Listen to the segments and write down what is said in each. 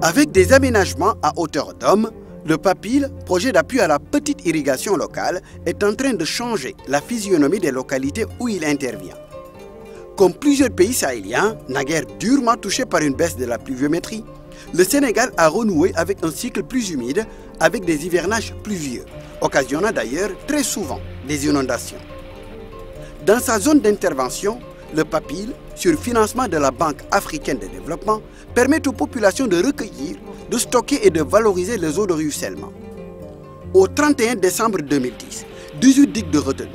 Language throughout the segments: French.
Avec des aménagements à hauteur d'homme, le PAPIL, projet d'appui à la petite irrigation locale, est en train de changer la physionomie des localités où il intervient. Comme plusieurs pays sahéliens, naguère durement touchés par une baisse de la pluviométrie, le Sénégal a renoué avec un cycle plus humide, avec des hivernages pluvieux, occasionnant d'ailleurs très souvent des inondations. Dans sa zone d'intervention, le PAPIL, sur financement de la Banque africaine de développement, permet aux populations de recueillir, de stocker et de valoriser les eaux de ruissellement. Au 31 décembre 2010, 18 digues de retenue,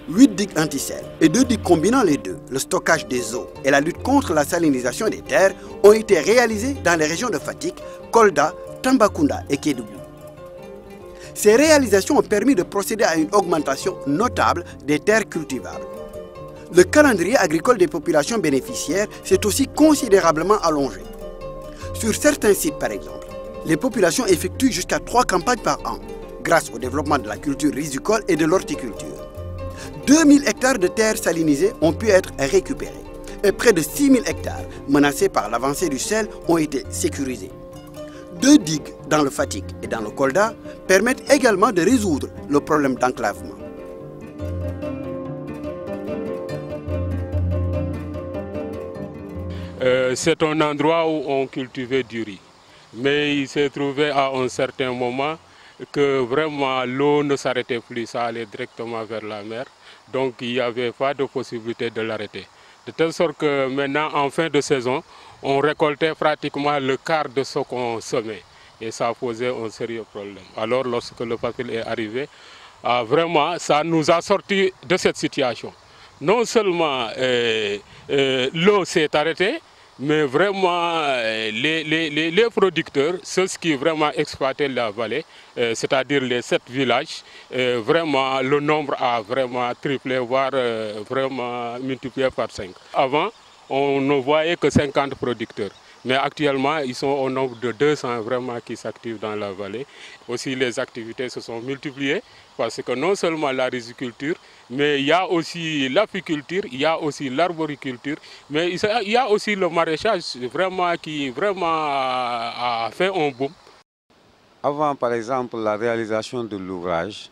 8 digues anti-sel et 2 digues combinant les deux, le stockage des eaux et la lutte contre la salinisation des terres, ont été réalisées dans les régions de Fatick, Kolda, Tambacounda et Kédougou. Ces réalisations ont permis de procéder à une augmentation notable des terres cultivables. Le calendrier agricole des populations bénéficiaires s'est aussi considérablement allongé. Sur certains sites, par exemple, les populations effectuent jusqu'à 3 campagnes par an, grâce au développement de la culture risicole et de l'horticulture. 2000 hectares de terres salinisées ont pu être récupérés et près de 6000 hectares menacés par l'avancée du sel ont été sécurisés. 2 digues dans le Fatick et dans le Kolda permettent également de résoudre le problème d'enclavement. C'est un endroit où on cultivait du riz. Mais il s'est trouvé à un certain moment que vraiment l'eau ne s'arrêtait plus, ça allait directement vers la mer. Donc il n'y avait pas de possibilité de l'arrêter. De telle sorte que maintenant, en fin de saison, on récoltait pratiquement le quart de ce qu'on semait. Et ça posait un sérieux problème. Alors lorsque le PAPIL est arrivé, vraiment, ça nous a sortis de cette situation. Non seulement l'eau s'est arrêtée, mais vraiment les producteurs, ceux qui vraiment exploitaient la vallée, c'est-à-dire les 7 villages, vraiment le nombre a vraiment triplé, voire vraiment multiplié par 5. Avant, on ne voyait que 50 producteurs. Mais actuellement, ils sont au nombre de 200 vraiment qui s'activent dans la vallée. Aussi, les activités se sont multipliées parce que non seulement la riziculture, mais il y a aussi l'apiculture, il y a aussi l'arboriculture, mais il y a aussi le maraîchage vraiment qui vraiment a fait un boom. Avant, par exemple, la réalisation de l'ouvrage,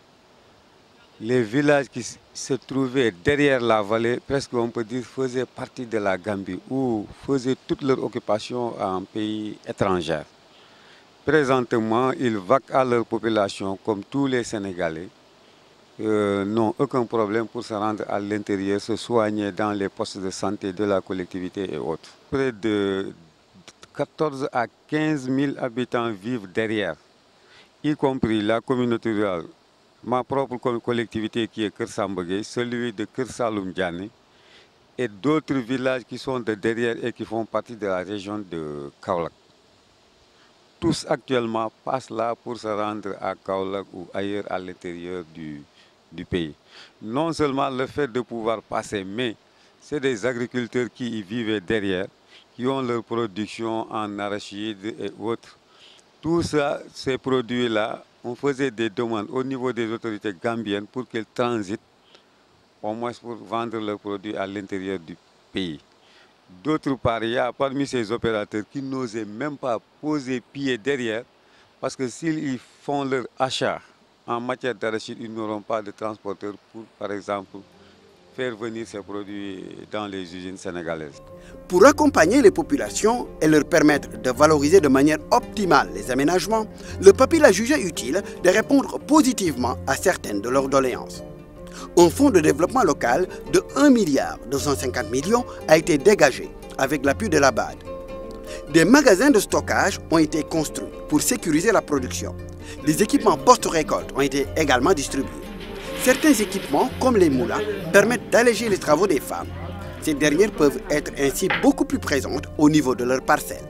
les villages qui se trouvaient derrière la vallée, presque on peut dire, faisaient partie de la Gambie ou faisaient toute leur occupation en pays étranger. Présentement, ils vaquent à leur population comme tous les Sénégalais, n'ont aucun problème pour se rendre à l'intérieur, se soigner dans les postes de santé de la collectivité et autres. Près de 14 à 15 000 habitants vivent derrière, y compris la communauté rurale. Ma propre collectivité qui est Kersambagé, celui de Kersaloum Diané et d'autres villages qui sont de derrière et qui font partie de la région de Kaolack. Tous actuellement passent là pour se rendre à Kaolack ou ailleurs à l'intérieur du pays. Non seulement le fait de pouvoir passer, mais c'est des agriculteurs qui y vivaient derrière, qui ont leur production en arachide et autres. Tout ça, ces produits-là, on faisait des demandes au niveau des autorités gambiennes pour qu'elles transitent, au moins pour vendre leurs produits à l'intérieur du pays. D'autre part, il y a parmi ces opérateurs qui n'osaient même pas poser pied derrière, parce que s'ils font leur achat en matière d'arachide, ils n'auront pas de transporteur pour, par exemple, faire venir ces produits dans les usines sénégalaises. Pour accompagner les populations et leur permettre de valoriser de manière optimale les aménagements, le PAPIL a jugé utile de répondre positivement à certaines de leurs doléances. Un fonds de développement local de 1,250 milliard a été dégagé avec l'appui de la BAD. Des magasins de stockage ont été construits pour sécuriser la production. Les équipements post-récolte ont été également distribués. Certains équipements, comme les moulins, permettent d'alléger les travaux des femmes. Ces dernières peuvent être ainsi beaucoup plus présentes au niveau de leurs parcelles.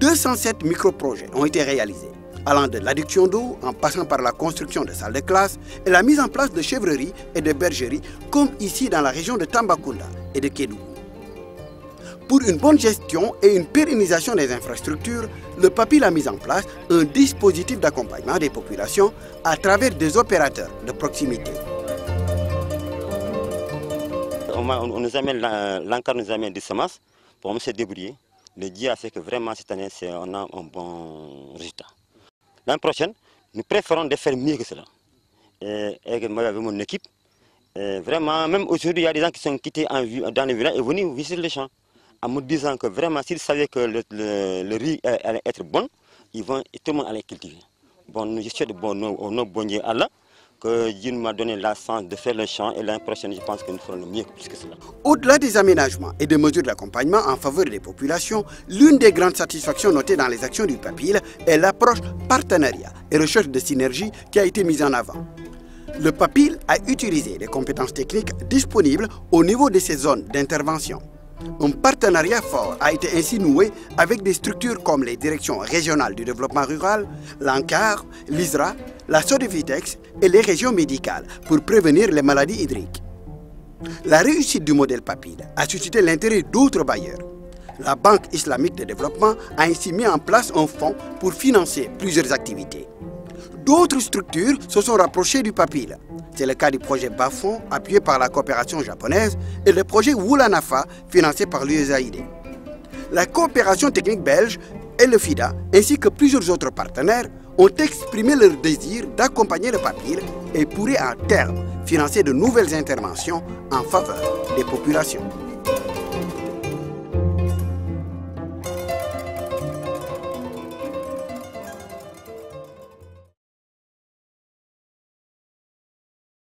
207 micro-projets ont été réalisés, allant de l'adduction d'eau en passant par la construction de salles de classe et la mise en place de chèvreries et de bergeries, comme ici dans la région de Tambacounda et de Kédougou. Pour une bonne gestion et une pérennisation des infrastructures, le PAPIL a mis en place un dispositif d'accompagnement des populations à travers des opérateurs de proximité. On nous amène, l'encadre nous amène des semences pour se débrouiller. le Dieu a fait que vraiment cette année, on a un bon résultat. L'année prochaine, nous préférons de faire mieux que cela. Et moi, avec mon équipe, vraiment, même aujourd'hui, il y a des gens qui sont quittés dans les villages et venus visiter les champs, en me disant que vraiment, s'ils savaient que le riz allait être bon, tout le monde allait cultiver. Bon, je souhaite au nom bon Dieu Allah que Dieu m'a donné la chance de faire le champ et l'année prochaine, je pense que nous ferons le mieux plus que cela. Au-delà des aménagements et des mesures d'accompagnement en faveur des populations, l'une des grandes satisfactions notées dans les actions du PAPIL est l'approche partenariat et recherche de synergie qui a été mise en avant. Le PAPIL a utilisé les compétences techniques disponibles au niveau de ses zones d'intervention. Un partenariat fort a été ainsi noué avec des structures comme les directions régionales du développement rural, l'ANCAR, l'ISRA, la Sodefitex et les régions médicales pour prévenir les maladies hydriques. La réussite du modèle PAPIL a suscité l'intérêt d'autres bailleurs. La Banque islamique de développement a ainsi mis en place un fonds pour financer plusieurs activités. D'autres structures se sont rapprochées du PAPIL. C'est le cas du projet Bafon, appuyé par la coopération japonaise, et le projet Wulanafa, financé par l'USAID. La coopération technique belge et le FIDA, ainsi que plusieurs autres partenaires, ont exprimé leur désir d'accompagner le PAPIL et pourraient à terme financer de nouvelles interventions en faveur des populations.